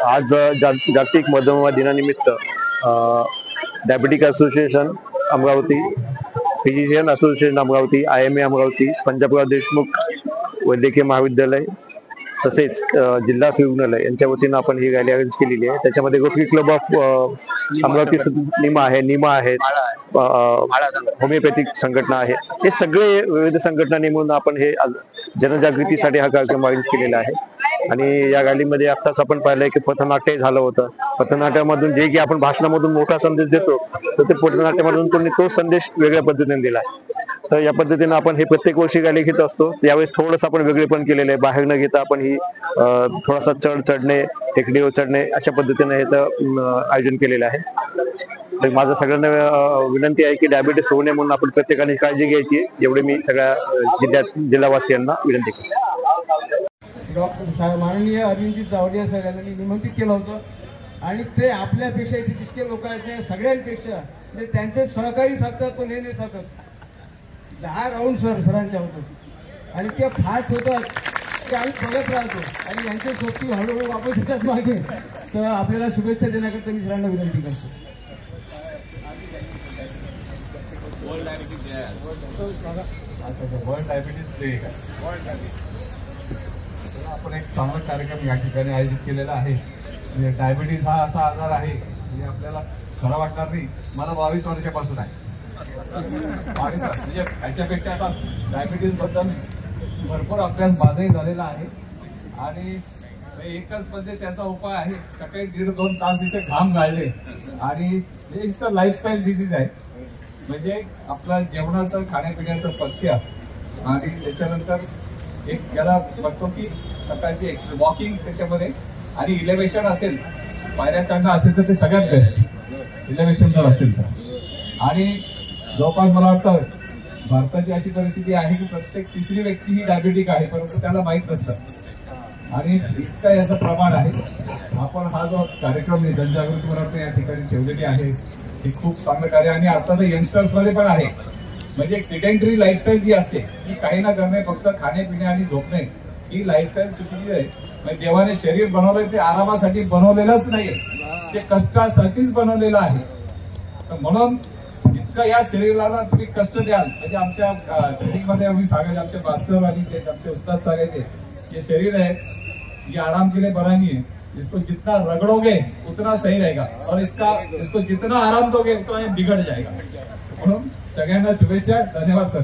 आज जागतिक मधुमेह दिनानिमित्त diabetic association Amravati, physician association Amravati, IMA Amravati, Panjabrao Deshmukh वैद्यकीय महाविद्यालय तसेच जिल्हा रुग्णालय यांच्या वतीनं आपण ही रॅली अरेंज केलेली आहे। त्याच्यामध्ये rotary club of Amravati Nima आहे, होमिओपॅथिक संघटना आहे। हे सगळे विविध संघटना नेमून आपण हे जनजागृतीसाठी हा कार्यक्रम अरेंज केलेला आहे। आणि या रॅलीमध्ये आत्ताच आपण पाहिलंय की पथनाट्य झालं होतं। पथनाट्यामधून जे की आपण भाषणामधून मोठा संदेश देतो, तर ते पथनाट्यामधून त्यांनी तो संदेश वेगळ्या पद्धतीने दिला। तर या पद्धतीने आपण हे प्रत्येक वर्षी रॅली घेत असतो। यावेळेस थोडंसं आपण वेगळेपण केलेलं आहे। बाहेर न घेता आपण ही थोडासा चढणे, टेकडीवर चढणे अशा पद्धतीने याचं आयोजन केलेलं आहे। तर माझं सगळ्यांना विनंती आहे की डायबिटीस होऊ नये म्हणून आपण प्रत्येकाने काळजी घ्यायची, एवढे मी सगळ्या जिल्हावासियांना विनंती करतो। डॉक्टर माननीय अरविंदजी जावडिया सर यांनी निमंत्रित केलं होतं आणि ते आपल्यापेक्षा इथे जितके लोक आहेत ते सगळ्यांपेक्षा म्हणजे त्यांचे सहकारी थाकतात पण हे नाही थाकत। 10 राऊंड सरांच्या होतं आणि ते फास्ट होतात ते आम्ही बघत राहतो आणि यांची सोबती हळूहळू वापस येतात मागे। तर आपल्याला शुभेच्छा देण्याकरता मी सरांना विनंती करतो। वर्ल्ड डायबिटीज डे आपण एक चांगला कार्यक्रम या ठिकाणी आयोजित केलेला आहे। म्हणजे डायबिटीज हा असा आजार आहे म्हणजे आपल्याला खरं वाटणार नाही, मला 22 वर्षापासून आहे। म्हणजे याच्यापेक्षा आता डायबिटीज बद्दल भरपूर अभ्यास माझाही झालेला आहे आणि एकच म्हणजे त्याचा उपाय आहे, सकाळी 1.5-2 तास इथे घाम गाळले आणि हे लाईफस्टाईल डिसीज आहे। म्हणजे आपला जेवणाचं खाण्यापिण्याचं पथ्य आणि त्याच्यानंतर एक याला बघतो की सकाळची वॉकिंग त्याच्यामध्ये आणि इलेव्हेशन असेल, पायऱ्या चढणं असेल तर ते सगळ्यात बेस्ट इलेव्हेशन जर असेल तर। आणि जवळपास मला वाटतं भारताची अशी परिस्थिती आहे की प्रत्येक 3री व्यक्ती ही डायबिटिक आहे, परंतु त्याला माहीत नसतं आणि इतकं याचं प्रमाण आहे। आपण हा जो कार्यक्रम जनजागृती मला या ठिकाणी ठेवलेली आहे ही खूप चांगलं कार्य आणि आता तर यंगस्टर्स मध्ये पण आहे। म्हणजे एक सिडेंटरी लाईफस्टाईल जी असते ती काही ना करणे, फक्त खाणे पिणे आणि झोपणे ही लाईफस्टाईल चुकीची आहे। म्हणजे देवाने शरीर बनवलंय ते आरामासाठी बनवलेलंच नाहीये, ते कष्टासाठीच बनवलेलं आहे। तर म्हणून इतकं या शरीराला तुम्ही कष्ट द्याल म्हणजे आमच्या ट्रेनिंग मध्ये आम्ही सांगायचे, आमचे मास्टर आणि ते आमचे उस्ताद सांगायचे ये शरीर है ये आराम के लिए बना नहीं है, इसको जितना रगड़ोगे उतना सही रहेगा और इसको जितना आराम दोगे उतना ये बिगड़ जाएगा। म्हणून सगळ्यांना शुभेच्छा, धन्यवाद सर।